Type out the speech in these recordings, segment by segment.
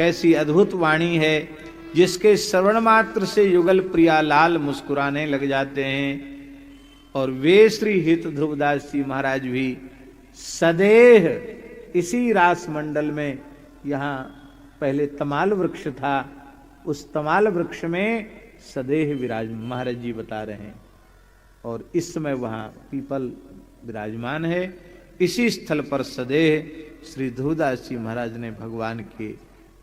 कैसी अद्भुत वाणी है, जिसके श्रवण मात्र से युगल प्रियालाल मुस्कुराने लग जाते हैं। और वे श्री हित ध्रुवदास जी महाराज भी सदेह इसी रास मंडल में, यहाँ पहले तमाल वृक्ष था, उस तमाल वृक्ष में सदेह विराजमान महाराज जी बता रहे हैं। और इस समय वहां पीपल विराजमान है। इसी स्थल पर सदेह श्री ध्रुवदास जी महाराज ने भगवान के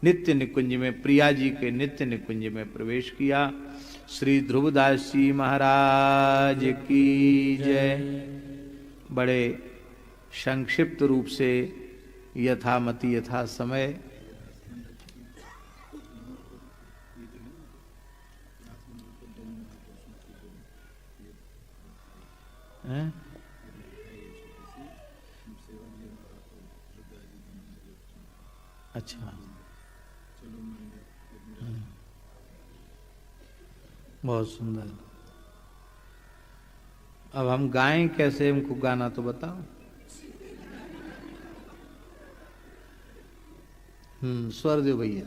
नित्य निकुंज में, प्रिया जी के नित्य निकुंज में प्रवेश किया। श्री ध्रुवदास जी महाराज की जय। बड़े संक्षिप्त रूप से यथामति यथा समय अच्छा, बहुत सुंदर। अब हम गाएं कैसे, हमको गाना तो बताओ। स्वर दो भैया।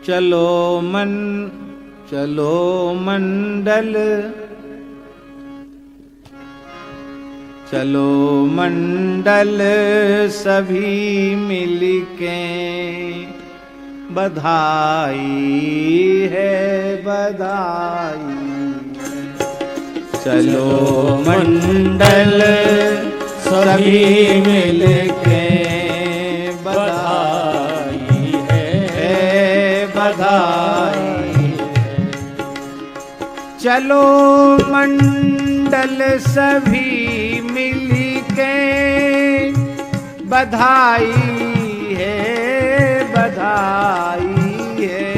चलो मंडल, चलो मंडल सभी मिलके, बधाई है बधाई। चलो मंडल सभी मिलके, बधाई है बधाई। चलो मंडल सभी मिलके, बधाई है बधाई है।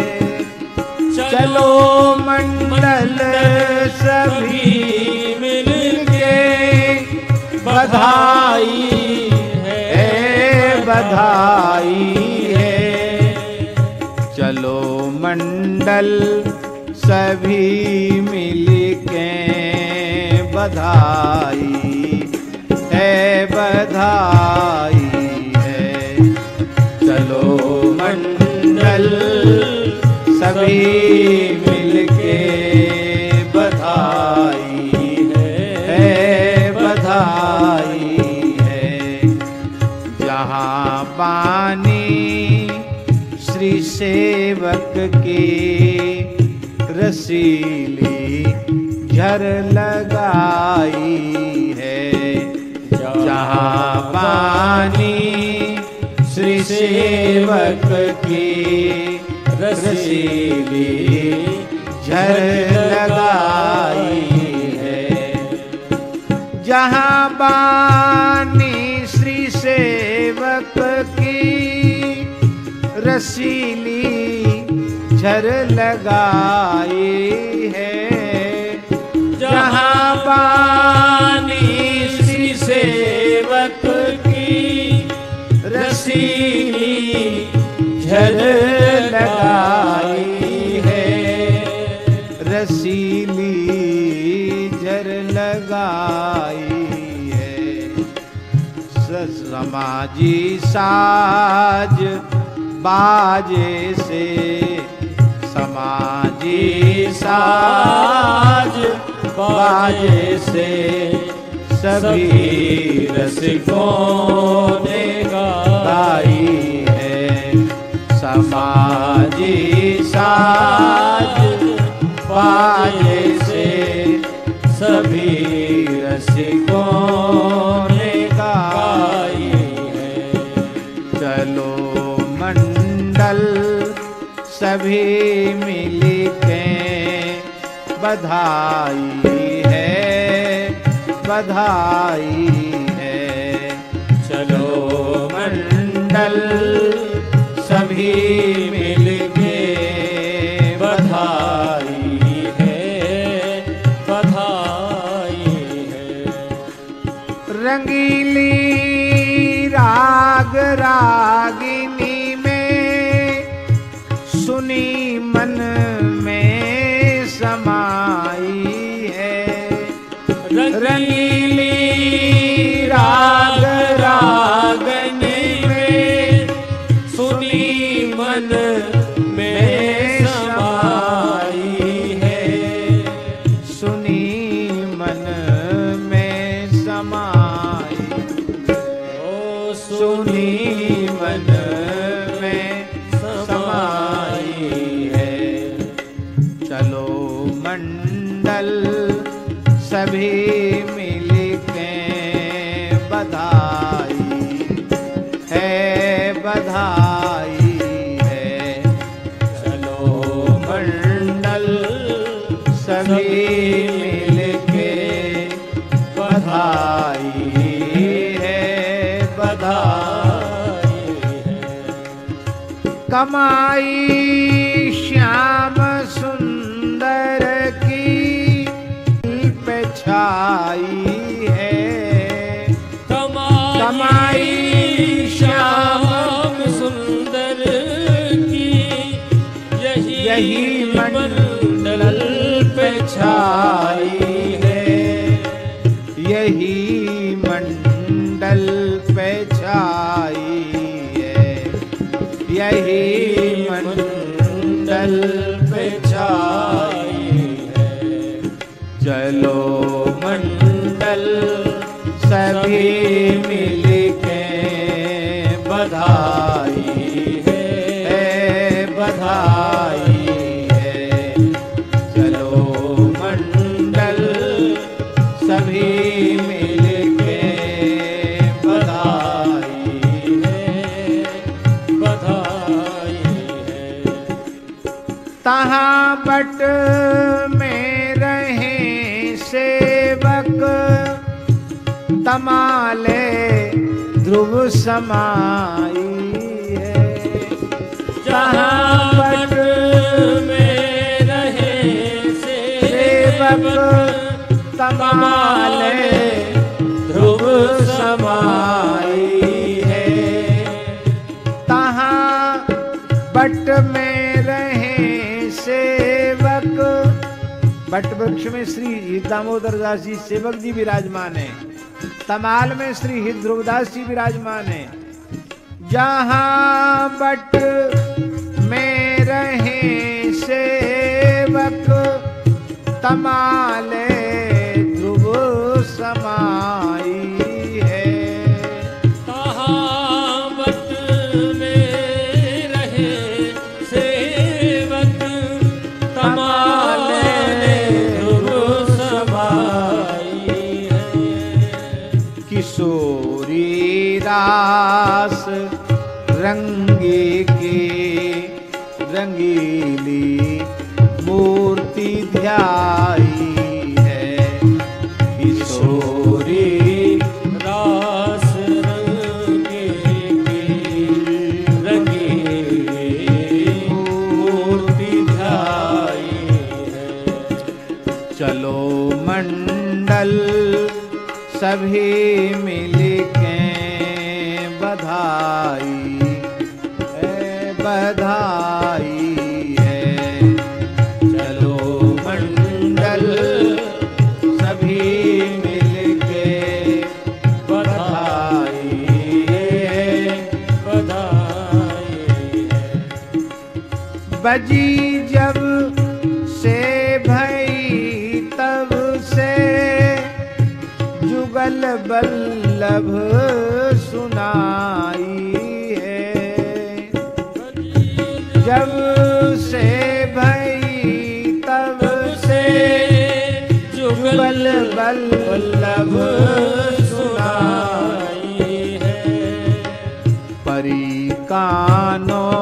चलो मंडल सभी मिलके, बधाई है बधाई है। चलो मंडल सभी मिलके, बधाई है बधाई है। चलो मंडल सभी मिलके, बधाई है बधाई है। जहाँ बानी श्री सेवक की रसीली झर लगाई है। जहाँ पानी श्री सेवक की रसीली झर लगाई है। जहाँ पानी श्री सेवक की रसीली झर लगाई है। जहाँ पानी श्री सेवक की रसीली झर लगाई है। रसीली झर लगाई है। समाजी साज बाजे से, समाजी साज बाजे से, सभी रसिकों ने गाई है। समाजी साज बाजे से, सभी रसिकों ने गाई है। चलो मंडल सभी मिलके, बधाई है बधाई है। चलो मंडल सभी मिलके, बधाई है बधाई है। रंगीली राग रागिनी में, सुनी मन में समाई है। रंगीली राग राग सुनी मन में समाई है। चलो मंडल सभी मिलके बधाई है, बधाई है। चलो मंडल सभी मिलके बधाई है, बधाई है। कमाई श्याम सुंदर की पे छाई है। कमाई श्याम सुंदर की यही मंडल पे छाई है, यही मंडल पे छाई है, यही मंडल पे छाई है। चलो मंडल सभी मिलके बधाई है, बधाई है। चलो मंडल सभी मिलके बधाई है, बधाई है। तहाँ बट में रहे सेवक तमाले ध्रुव समाई है। जहाँ बट में रहे सेवक तमाले ध्रुव समाई है। तहाँ बट में रहे सेवक, बट वृक्ष में श्री दामोदर दास जी सेवक जी विराजमान है, तमाल में श्री हित ध्रुवदास जी विराजमान है। जहाँ बट में रहे सेवक तमाले ध्रुव समाई है। तहाँ बट में रहे सेवक तमाले ध्रुव समाई है। किशोरी रास रंगे के रंगीली मूर्ति ध्याई है। किशोरी रास रंगे की रंगीली मूर्ति ध्याई है। चलो मंडल सभी मिलके बधाई है, बधाई है। चलो मंडल सभी मिलके बधाई है, बधाई है। बजी जब से भई तब से जुगल बल्लभ सुनाई है। जब से भई तब से जुगल बल्लभ सुनाई है। परी कानों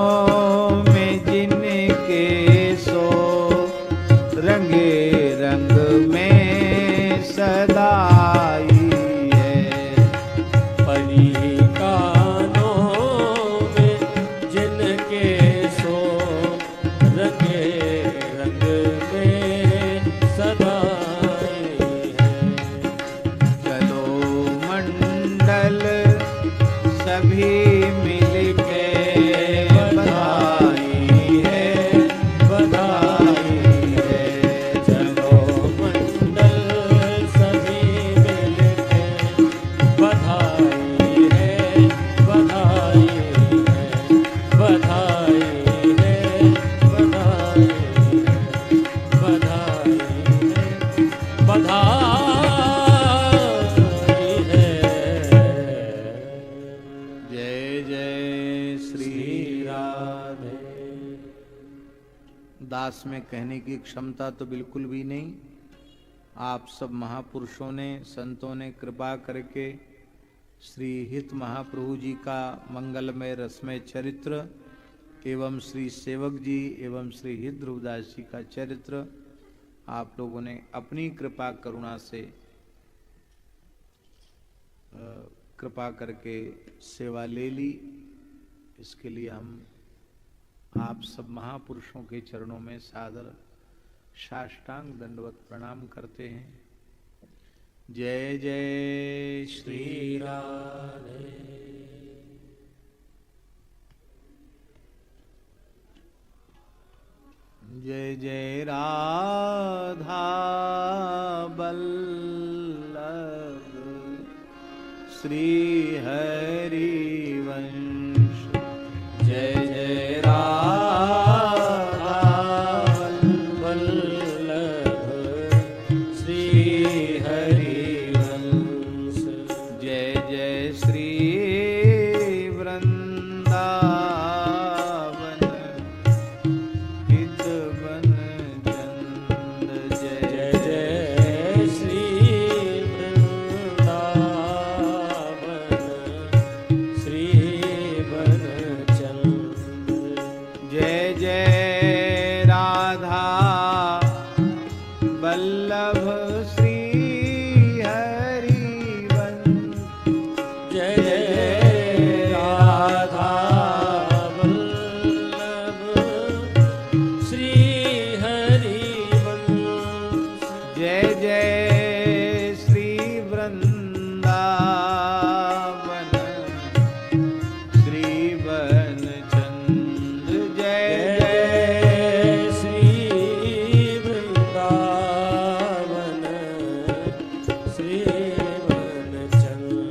में जिनके सो रंगे रंग में सदाई है। परी कानों में जिनके सो रंगे रंग में सदाई है। चलो मंडल सभी मिलके दास में कहने की क्षमता तो बिल्कुल भी नहीं। आप सब महापुरुषों ने, संतों ने कृपा करके श्री हित महाप्रभु जी का मंगलमय रसमय चरित्र एवं श्री सेवक जी एवं श्री हित ध्रुवदास जी का चरित्र आप लोगों ने अपनी कृपा करुणा से कृपा करके सेवा ले ली। इसके लिए हम आप सब महापुरुषों के चरणों में सादर साष्टांग दंडवत प्रणाम करते हैं। जय जय श्री राधे। जय जय राधा बल्लभ श्री हरि वंश। जय जय राधा बल्लभ श्री हरि वंश। जय जय श्री वृंदावन हित बन चंद। जय जय श्री वृंदावन श्री बन चंद। जय जय राधा बल्लभ श्री हरि वंश। जय जय राधा बल्लभ श्री हरि वंश। जय जय श्री वृंदावन श्री बन चंद। जय जय श्री वृंदावन श्री बन चंद।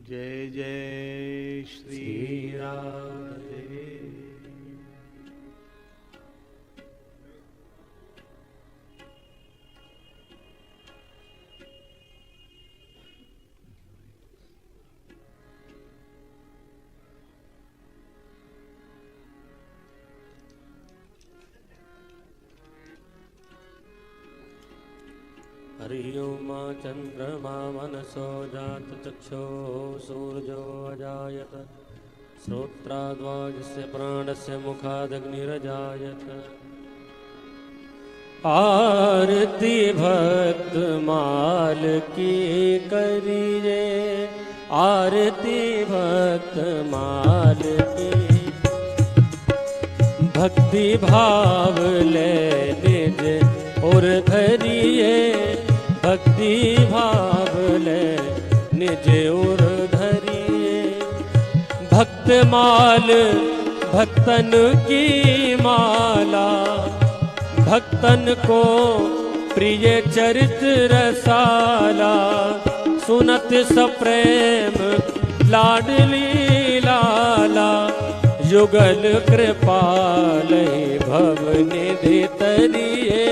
जय जय श्री राधे। हरि ओम चंद्रमा मनसो जात चक्षो सूर्यो अजायत श्रोत्राद्वागस्य प्राणस्य मुखादग्निरजायत। आरती भक्त माल की करिए, आरती भक्त माल की। भक्ति भाव ले निज और धरिए, भक्ति भाव ले निज और धरिए। भक्त माल भक्तन की माला, भक्तन को प्रिय चरित रसाला। सुनत सप्रेम लाडली लाला, युगल कृपाल भव निधि तरिए।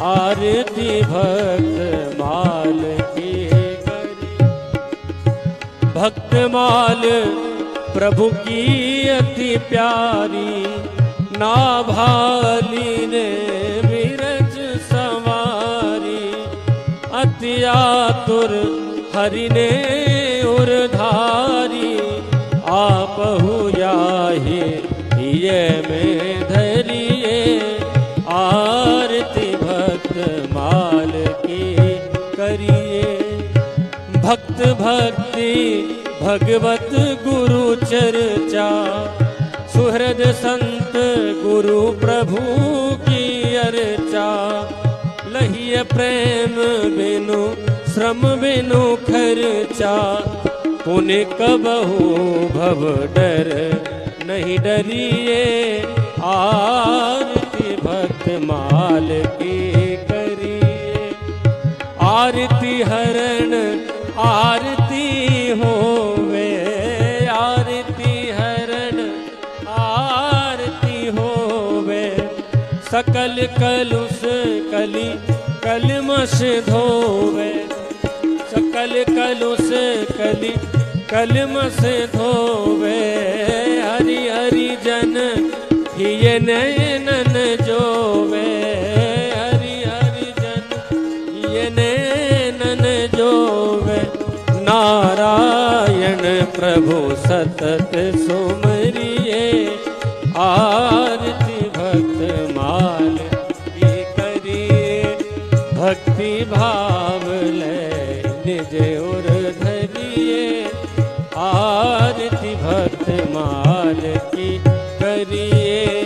आरती भक्त माल की करी। भक्त माल प्रभु की अति प्यारी, नाभाली ने विरज संवारी। अति आतुर हरि ने उरधारी, आपहु याहि ये में धरिए। आरती भक्त माल की करिए। भक्त भक्ति भगवत गुरु चर्चा, सुहृद संत गुरु प्रभु की अर्चा, लहिए प्रेम बिनु श्रम बिनु खर्चा, पुण्य कबहु भव डर नहीं डरिए, आरती भक्त माल की करिए। आरती हरण आरती होवे, आरती हरण आरती होवे, सकल कलुष कली कलमश धोवे, सकल कलुष कली कलमश धोवे, हरि हरि जन हिय नयनन जोवे, हरि हरि जन हिय नयनन जोवे, नारायण प्रभु सतत सुमरिए, आरती भक्त माल की करिए, भक्ति भाव ले निज उर धरिए, आरती भक्त माल की करिए,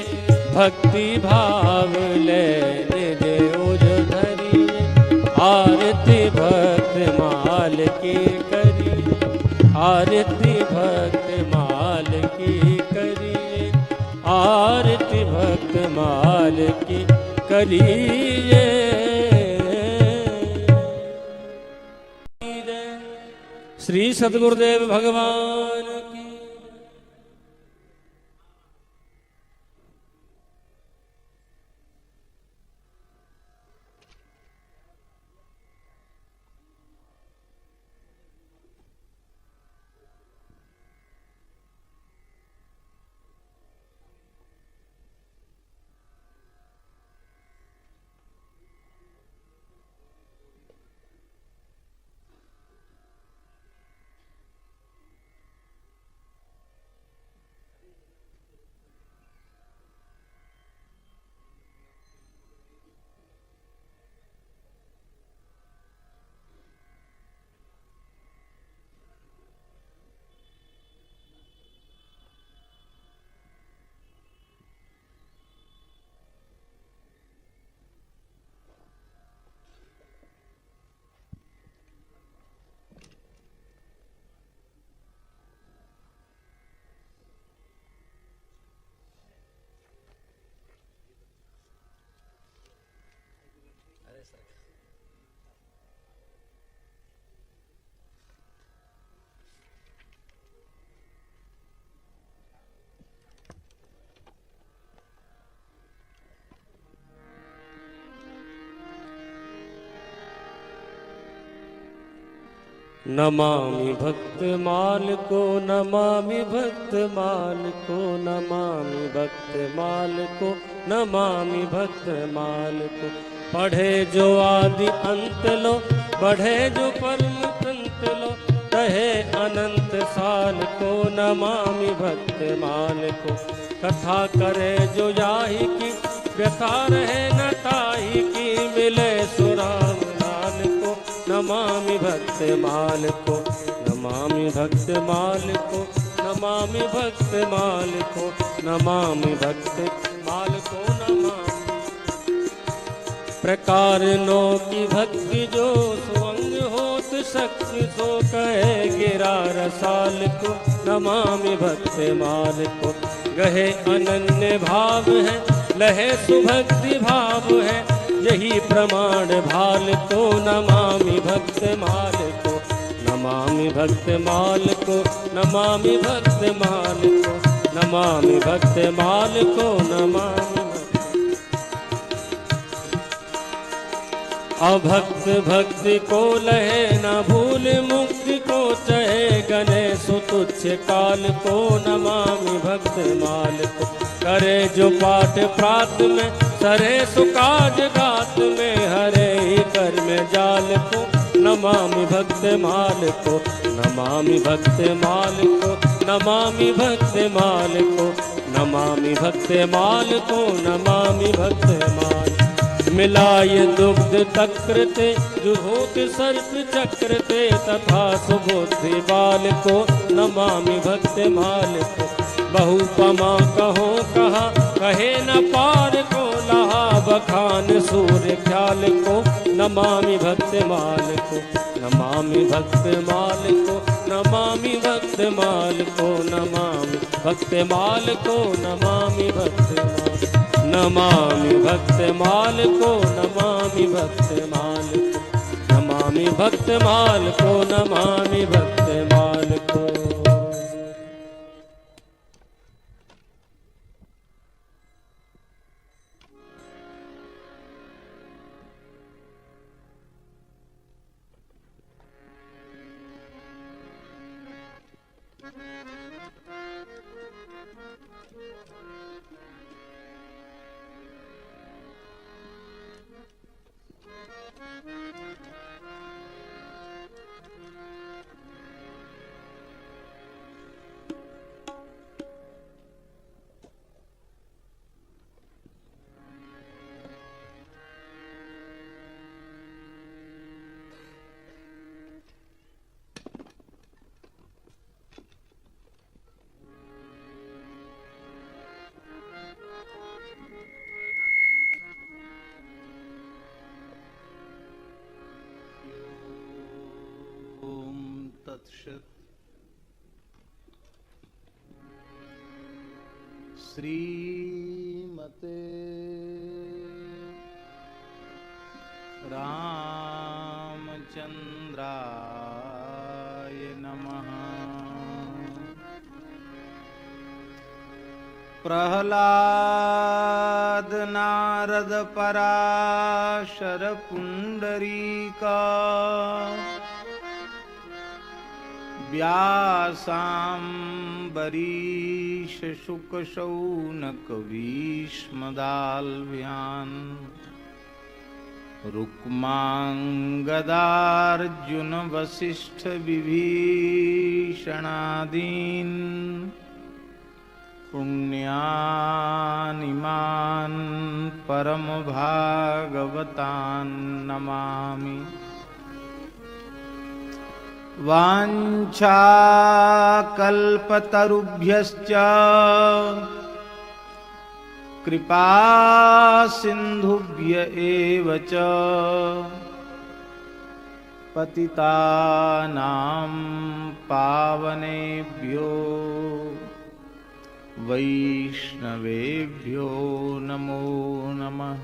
भक्ति भाव ले निज उर धरिए, आरती भक्त माल की करिए, आरती भक्त माल की करिए, आरती भक्त माल की करिए। श्री सद्गुरुदेव भगवान की। नमामि भक्त माल को, नमामि भक्त माल को, नमामि भक्त माल को, नमामि भक्त माल को। पढ़े जो आदि अंत लो, बढ़े जो परम तंत लो, कहे अनंत साल को, नमामि भक्त माल को। कथा करे जो याही की, व्यथा रहे न ताही की, मिले सुराम लाल को, नमामि भक्त माल को, नमामि भक्त माल को, नमामि भक्त माल को, नमामि भक्त माल को, नमामि। प्रकार नो की भक्ति जो सुअंग होत शक्ति, सो कहे गिरा रसाल को, नमामि भक्त माल को। गहे अनन्य भाव है, लहे सुभक्ति भाव है, यही प्रमाण भाल को, नमामि भक्त माल को, नमामि भक्त माल को, नमामि भक्त माल को, नमामि भक्त माल को, नमामि। अभक्त भक्ति को लहे न भूल, मुक्ति को चहे गने सुतुच्छ काल को, नमामि भक्त माल को। करे जो पाठ प्रात में, सरे सुकाज गात में, हरे ही कर में जाल को, नमामि भक्त माल को, नमामि भक्त माल को, नमामि भक्त माल को, नमामि भक्त माल को, नमामि भक्त माल। मिलाय दुग्ध तक्रते, जुहोत सर्प चक्रते, तथा सुबुद्धि बाल को, नमामि भक्त माल को। बहुपमा कहो कहा कहे न पार को लहा बखान सूर्य ख्याल को नमामि भक्त माल को नमामि भक्त माल को नमामि भक्त माल को नमामि भक्त माल को नमामि भक्त माल नमामि भक्त माल को नमामि भक्त माल को नमामि भक्त माल को नमामि भक्त माल को। श्रीमते रामचंद्राय नमः। प्रहलाद नारद पराशर पुंडरीका व्यासाम्बरीश शुक शौनक भीष्मदाल्भ्यान् रुक्मांगदार्जुन वसिष्ठ विभीषणादीन् पुण्यानिमान् परम भागवतान् नमामि। वाञ्छाकल्पतरुभ्यश्च कृपा सिन्धुभ्य एव च पतितानां पावनेभ्यो वैष्णवेभ्यो नमो नमः।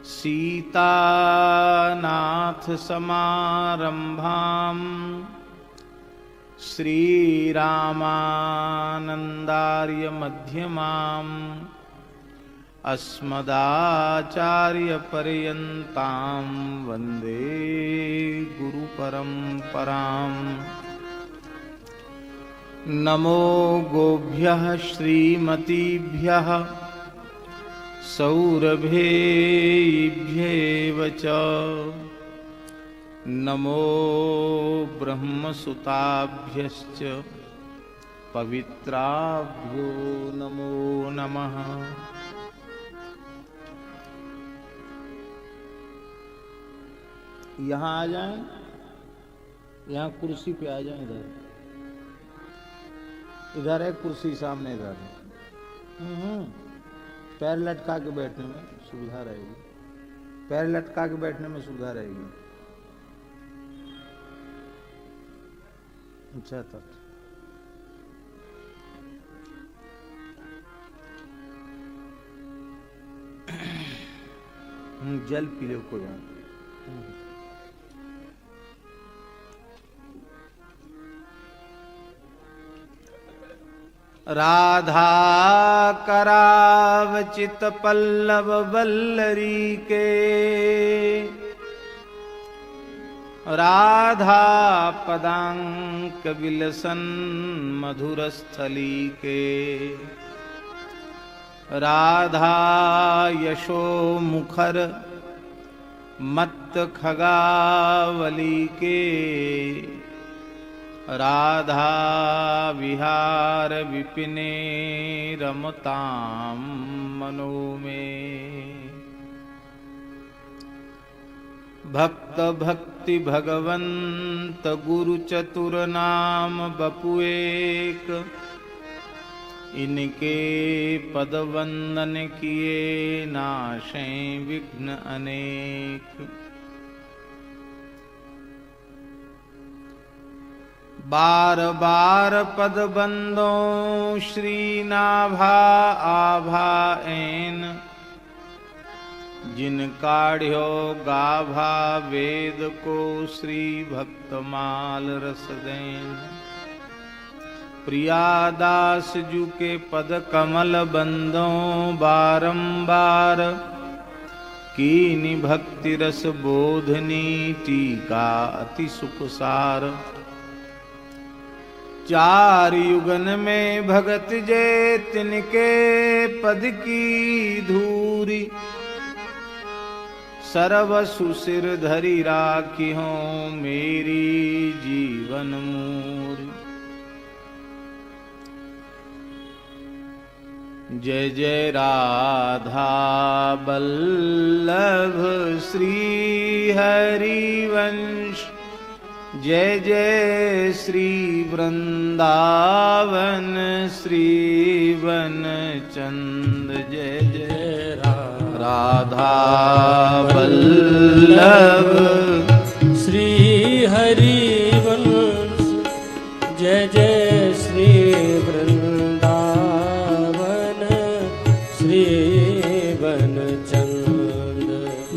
सीतानाथ समारंभां श्रीरामानंदार्य मध्यमाम् अस्मदाचार्य पर्यन्तां वन्दे गुरुपरम्पराम्। नमो गोभ्यः श्रीमतीभ्यः सौरभेभ्येव च नमो ब्रह्मसुताभ्यश्च पवित्राभ्यो नमो नमः। यहाँ आ जाएं, यहाँ कुर्सी पे आ जाएं। इधर है कुर्सी सामने, इधर पैर लटका के बैठने में सुविधा रहेगी। पैर लटका के बैठने में सुविधा रहेगी। अच्छा तब जल पी लो को जान। राधा करावचित पल्लव वल्लरी के राधा पदांक विलसन मधुर स्थली के राधा यशो मुखर मत्त खगावली के राधा विहार विपिने रमताम मनो में। भक्त भक्त भक्ति भगवंत गुरु चतुर नाम बपु एक, इनके पद वंदन किए नाशें विघ्न अनेक। बार बार पद बंदों श्री नाभा आभा ऐन, जिन काढ़्यो गाभा वेद को श्री भक्तमाल रस देन। प्रियादास जू के पद कमल बंदों बारंबार, कीनि भक्ति रस बोधनी टीका अति सुख सार। चार युगन में भगत जे तिनके पद की धूरी, सर्वसु सिर धरि राखी हो मेरी जीवन मूरी। जय जय राधा बल्लभ श्री हरिवंश, जय जय श्री वृंदावन श्री वन चंद। जय जय राधा वल्लभ श्री हरिवंश, जय जय श्री वृंदावन श्री वन चंद।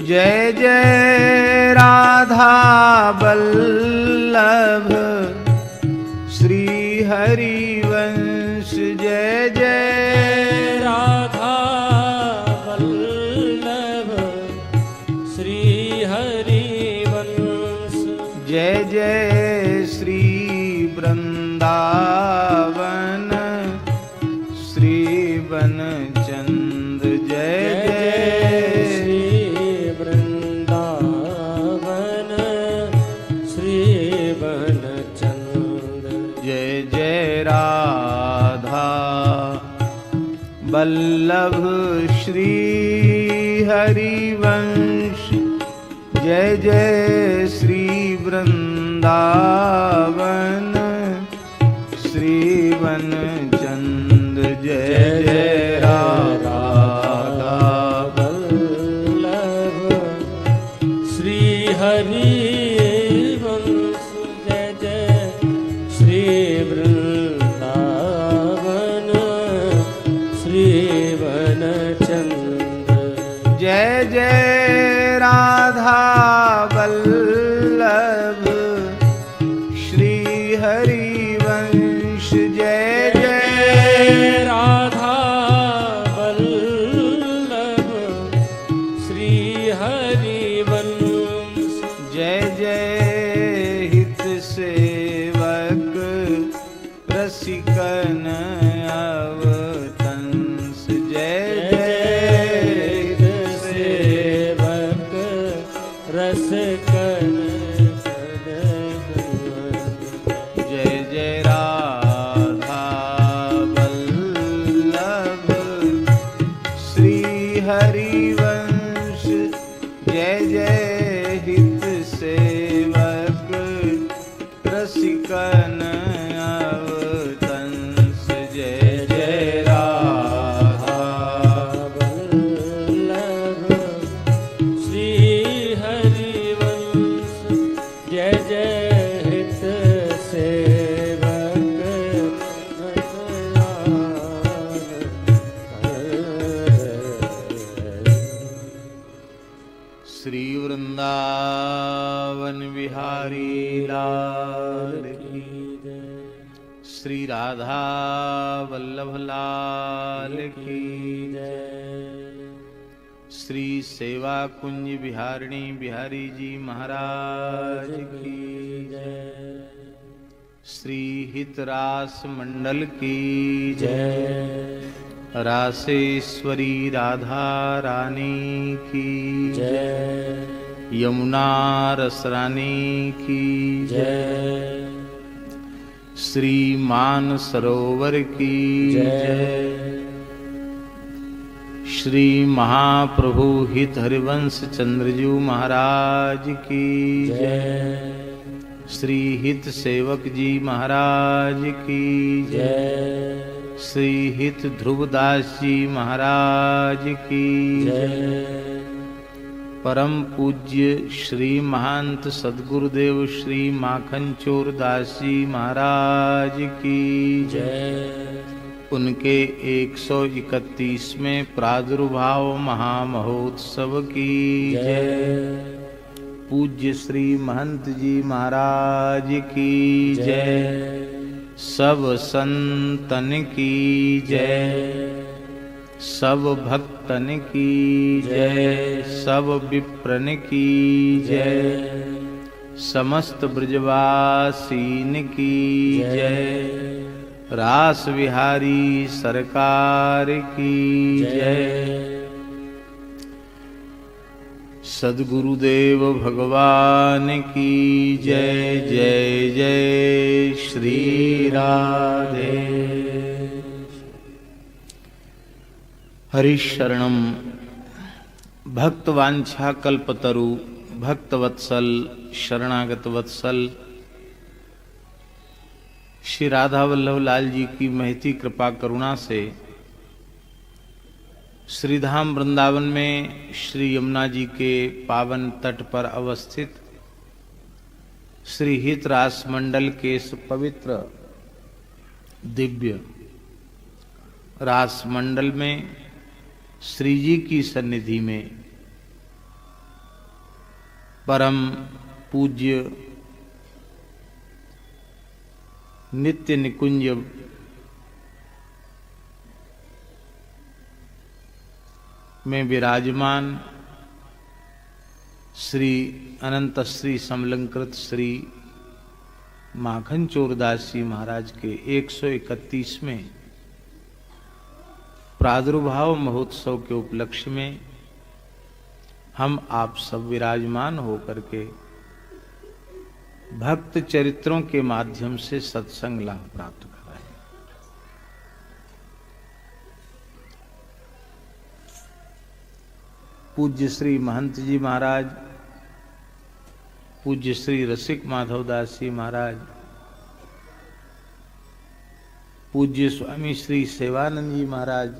जय जय राधा वल्लभ श्री हरिवंश, जय जय राधा वल्लभ श्री हरिवंश, जय जय श्री वृंदावन श्री वन चंद। जय जय श्री वृंदावन श्री वन चंद। जय जय राधा वल्लभ श्री हरिवंश, जय जय श्री वृंदावन श्री वन चंद। जय जय राधा वल्लभ श्री हरिवंश, जय जय श्री वृंदावन श्री वन चंद। जय जय राधा वल्लभ श्री हरिवंश, जय जय राधा वल्लभ श्री हरिवंश, जय जय हित सेवक रसिकन अवतंस। जय जय हित सेवक रसकन जय जय राधा वल्लभ श्री हरिवंश, जय जय हित सेवक रसिकन अवतंस। जय जय राधा वल्लभ श्री हरिवंश, जय जय हित सेवक श्री वृंदावन बिहारी लाल की, श्री राधा वल्लभ लाल की, श्री सेवा कुंज बिहारिणी बिहारी जी महाराज की, श्री हितरास मंडल की जय, रासेश्वरी राधा रानी की जय, यमुना रस रानी की जय, श्री मान सरोवर की जय, श्री महाप्रभु हित हरिवंश चंद्रजू महाराज की जय। श्री हित सेवक जी महाराज की जय। श्री हित ध्रुवदास जी महाराज की जय। परम पूज्य श्री महंत सद्गुरुदेव श्री माखन चोर दास जी महाराज की जय। उनके 131वें प्रादुर्भाव महामहोत्सव की जय। पूज्य श्री महंत जी महाराज की जय। सब संतन की जय। सब भक्तन की जय। सब विप्रन की जय। समस्त ब्रजवासीन की जय। रास विहारी सरकार की जय। सद्गुरुदेव भगवान की जय। जय जय श्री राधे। हरिशरणम भक्तवांछा कल्पतरु भक्तवत्सल शरणागत वत्सल श्री राधा वल्लभ लाल जी की महती कृपा करुणा से श्रीधाम वृंदावन में श्री यमुना जी के पावन तट पर अवस्थित श्री हित रास मंडल के इस पवित्र दिव्य रास मंडल में श्री जी की सन्निधि में परम पूज्य नित्य निकुंज में विराजमान श्री अनंत श्री समलंकृत श्री माखन चोरदास जी महाराज के 131वें प्रादुर्भाव महोत्सव के उपलक्ष्य में हम आप सब विराजमान होकर के भक्त चरित्रों के माध्यम से सत्संग लाभ प्राप्त कर रहे हैं। पूज्य श्री महंत जी महाराज, पूज्य श्री रसिक माधवदास जी महाराज, पूज्य स्वामी श्री सेवानंद जी महाराज,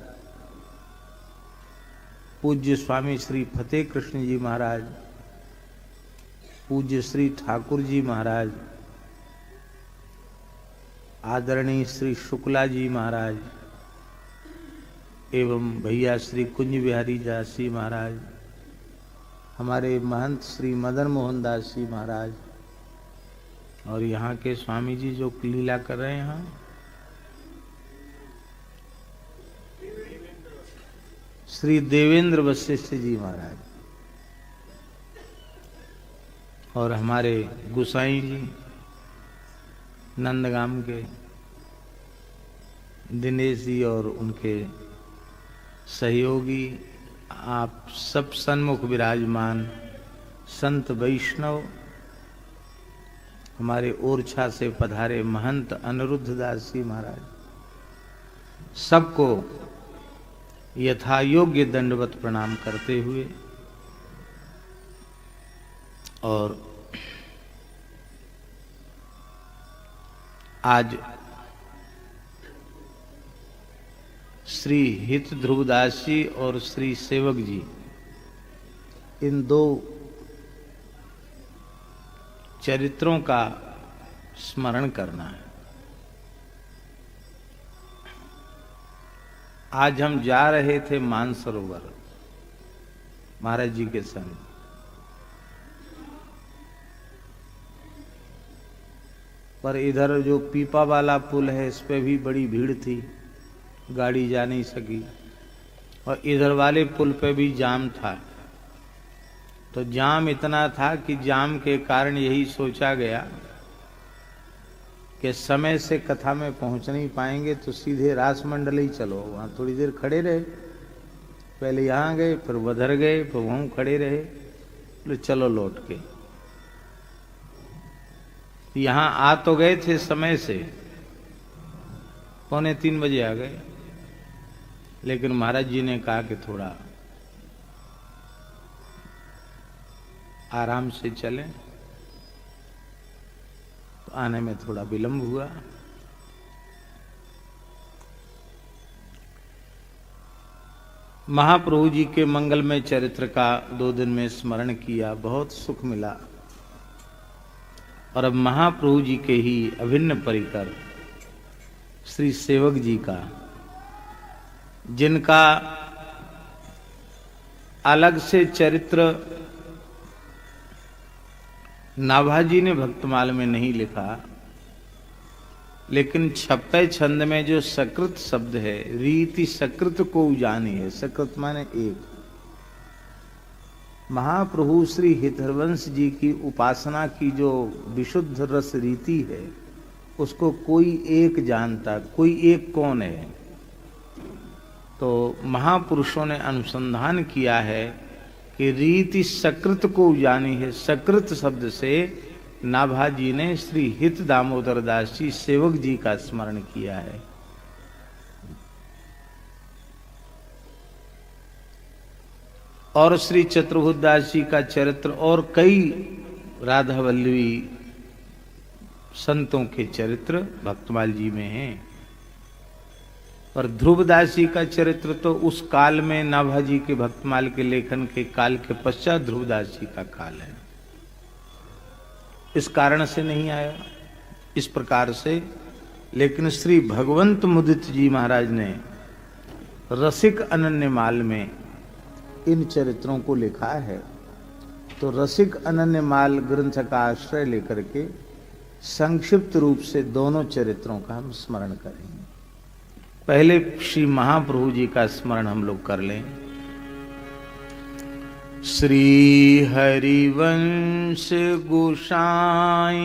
पूज्य स्वामी श्री फतेह कृष्ण जी महाराज, पूज्य श्री ठाकुर जी महाराज, आदरणीय श्री शुक्ला जी महाराज एवं भैया श्री कुंज बिहारी दास जी महाराज, हमारे महंत श्री मदन मोहन दास जी महाराज और यहाँ के स्वामी जी जो लीला कर रहे हैं श्री देवेंद्र वशिष्ठ जी महाराज और हमारे गुसाई जी नंदगाम के दिनेश जी और उनके सहयोगी, आप सब सन्मुख विराजमान संत वैष्णव, हमारे ओरछा से पधारे महंत अनिरुद्ध दास जी महाराज, सबको यथा योग्य दंडवत प्रणाम करते हुए और आज श्री हित ध्रुवदास जी और श्री सेवक जी, इन दो चरित्रों का स्मरण करना है। आज हम जा रहे थे मानसरोवर महाराज जी के संग, पर इधर जो पीपा वाला पुल है इस पे भी बड़ी भीड़ थी, गाड़ी जा नहीं सकी, और इधर वाले पुल पे भी जाम था। तो जाम इतना था कि जाम के कारण यही सोचा गया कि समय से कथा में पहुंच नहीं पाएंगे तो सीधे रास मंडल ही चलो। वहां थोड़ी देर खड़े रहे, पहले यहाँ गए फिर उधर गए फिर वहां खड़े रहे, तो चलो लौट के। यहाँ आ तो गए थे समय से, 2:45 बजे आ गए, लेकिन महाराज जी ने कहा कि थोड़ा आराम से चलें, तो आने में थोड़ा विलंब हुआ। महाप्रभु जी के मंगलमय चरित्र का 2 दिन में स्मरण किया, बहुत सुख मिला। और अब महाप्रभु जी के ही अभिन्न परिकर श्री सेवक जी का, जिनका अलग से चरित्र नाभाजी ने भक्तमाल में नहीं लिखा, लेकिन 56 छंद में जो सकृत शब्द है, रीति सकृत को जानी है, सकृत माने एक। महाप्रभु श्री हितहरवंश जी की उपासना की जो विशुद्ध रस रीति है, उसको कोई एक जानता, कोई एक कौन है? तो महापुरुषों ने अनुसंधान किया है कि रीति सकृत को जानी है। सकृत शब्द से नाभाजी ने श्री हित दामोदर दास जी सेवक जी का स्मरण किया है। और श्री चतुर्भुज दास जी का चरित्र और कई राधा वल्लभी संतों के चरित्र भक्तमाल जी में हैं। पर ध्रुवदास जी का चरित्र तो उस काल में नाभाजी के भक्तमाल के लेखन के काल के पश्चात ध्रुवदास जी का काल है, इस कारण से नहीं आया इस प्रकार से। लेकिन श्री भगवंत मुदित जी महाराज ने रसिक अनन्यमाल में इन चरित्रों को लिखा है। तो रसिक अनन्यमाल ग्रंथ का आश्रय लेकर के संक्षिप्त रूप से दोनों चरित्रों का हम स्मरण करेंगे। पहले श्री महाप्रभु जी का स्मरण हम लोग कर लें। श्री हरिवंश गोसाई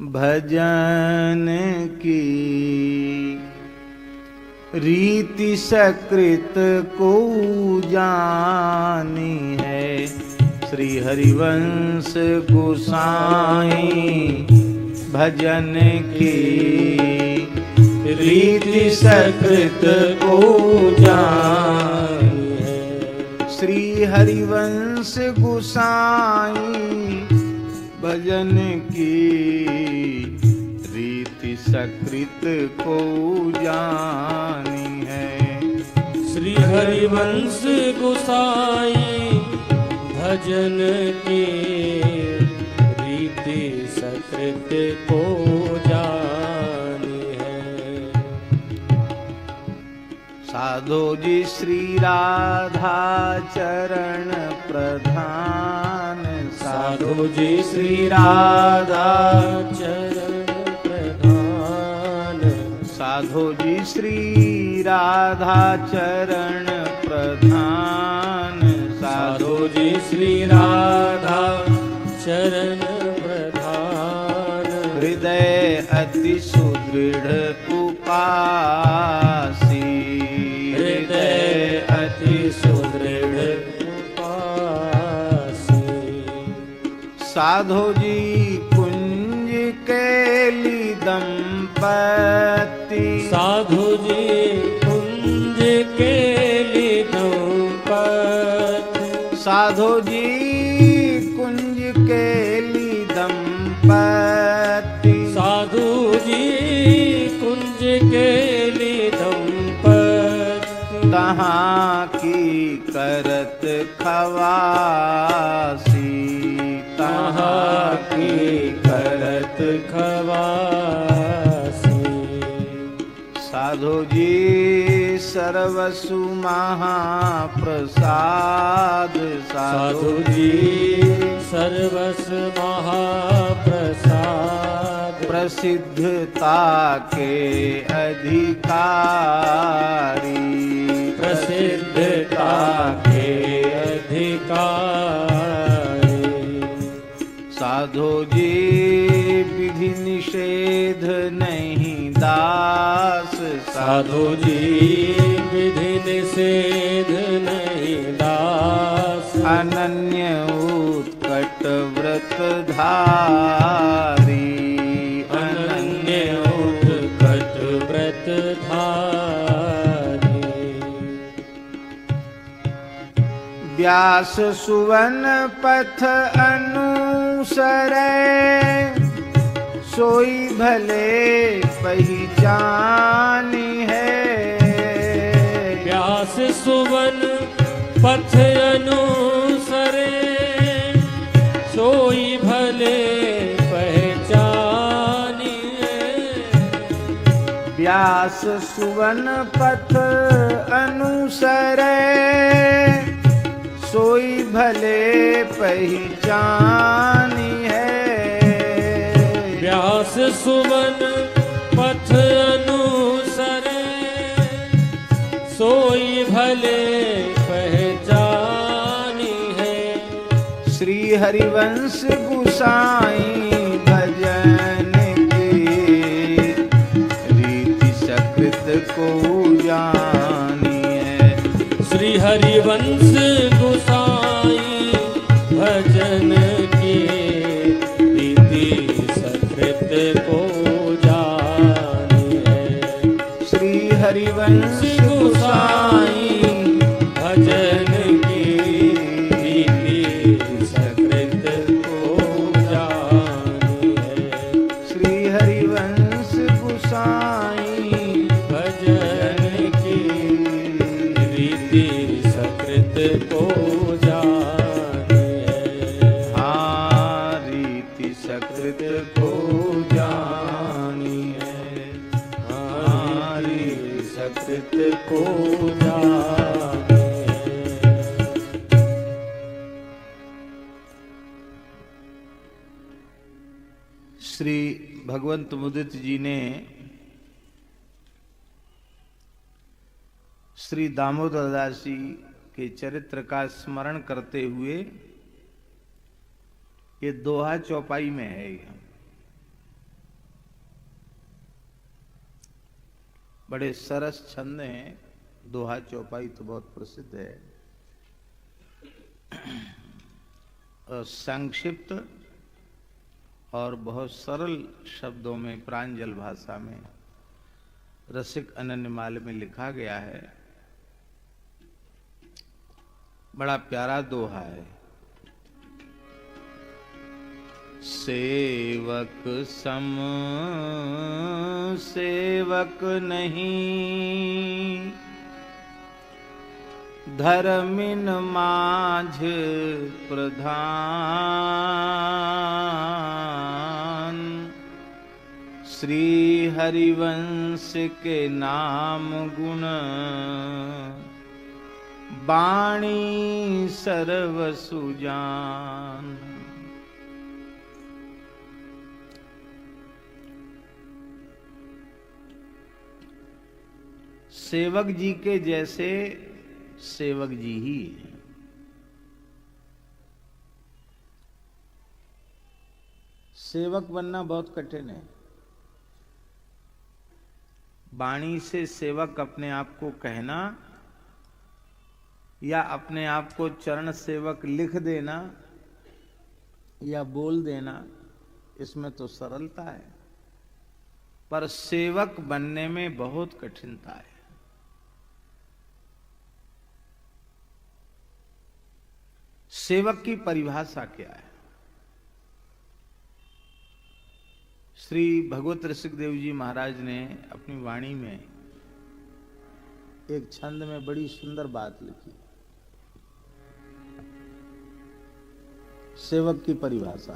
भजन की रीति सकृत को जानी है। श्री हरिवंश गोसाई भजन की रीति सकृत को जानी है। श्री हरिवंश गोसाई भजन की रीति सकृत को जानी है। श्री हरिवंश गोसाई भजन की रीति सकृत को जानी है। साधो जी श्री राधा चरण प्रधान। साधु जी श्री राधा चरण प्रधान। साधो जी श्री राधा चरण प्रधान। साधु जी श्री राधा चरण प्रधान। हृदय अति सुदृढ़ उपासी। हृदय अति सुदृढ़ उपासी। साधो जी कुंज केली दंपति। साधु जी कुंज केली दंपति। साधो जी कुंज केली दंपति। साधु जी कुंज केली दंपति। तहाँ की करत खवासी। तहाँ की करत खवासी। साधो जी सर्वसु महाप्रसाद। साधु जी सर्वस महाप्रसाद। प्रसिद्धता के अधिकारी। प्रसिद्धता के अधिकारी। साधो जी विधि निषेध नहीं दास। साधु जी विधि निषेध नहीं दास। अनन्य उत्कट व्रत धारी। अनन्य उत्कट व्रत धारी। व्यास सुवन पथ अनुसरे, सोई भले पहचानी है। व्यास सुवन पथ अनुसरे, सोई भले पहचानी है। व्यास सुवन पथ अनुसरे, सोई भले पहचानी है। व्यास सुवन पथ अनुसरे, सोई भले पहचानी है। श्री हरिवंश गुसाई भजन की, रीति सकृत को जानी है। श्री हरिवंश गुसाई भजन की, रीति सकृत को जानी है। श्री हरिवंश गुसाई भजन की, रीति सकृत को जानी है। श्री हरिवंश गुसाई भजन की, रीति सकृत को जानी है। हाँ, रीति सकृत को जानी है। हाँ, रीति सकृत को जानी है। श्री भगवंत मुदित जी ने श्री दामोदर दास जी के चरित्र का स्मरण करते हुए, ये दोहा चौपाई में है। बड़े सरस छंद हैं। दोहा चौपाई तो बहुत प्रसिद्ध है। और संक्षिप्त और बहुत सरल शब्दों में, प्रांजल भाषा में, रसिक अनन्यमाल में लिखा गया है। बड़ा प्यारा दोहा है। सेवक सम सेवक नहीं, धर्मिन माझ प्रधान। श्री हरिवंश के नाम गुण, बाणी सर्व सुजान। सेवक जी के जैसे सेवक जी ही हैं। सेवक बनना बहुत कठिन है। वाणी से सेवक अपने आप को कहना या अपने आप को चरण सेवक लिख देना या बोल देना, इसमें तो सरलता है, पर सेवक बनने में बहुत कठिनता है। सेवक की परिभाषा क्या है? श्री भगवत ऋषिकदेव जी महाराज ने अपनी वाणी में एक छंद में बड़ी सुंदर बात लिखी। सेवक की परिभाषा,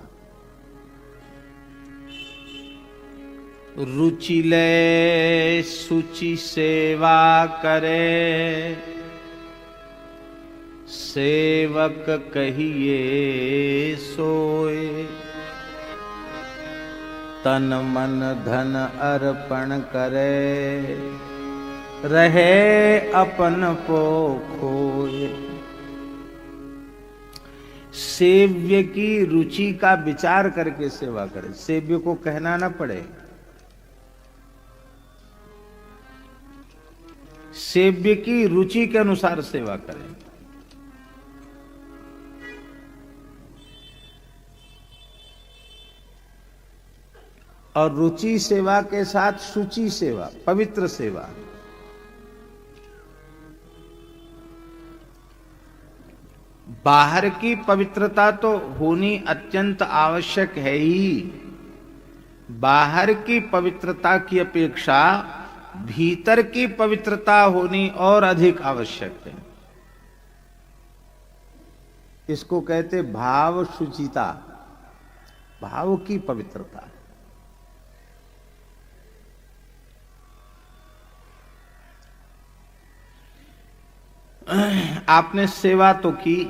रुचि ले सुचि सेवा करे, सेवक कहिए सोए, तन मन धन अर्पण करे, रहे अपन को खोए। सेव्य की रुचि का विचार करके सेवा करे, सेव्य को कहना ना पड़े। सेव्य की रुचि के अनुसार सेवा करें। और रुचि सेवा के साथ शुचि सेवा, पवित्र सेवा। बाहर की पवित्रता तो होनी अत्यंत आवश्यक है ही, बाहर की पवित्रता की अपेक्षा भीतर की पवित्रता होनी और अधिक आवश्यक है। इसको कहते भाव शुचिता, भाव की पवित्रता। आपने सेवा तो की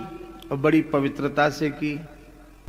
और बड़ी पवित्रता से की,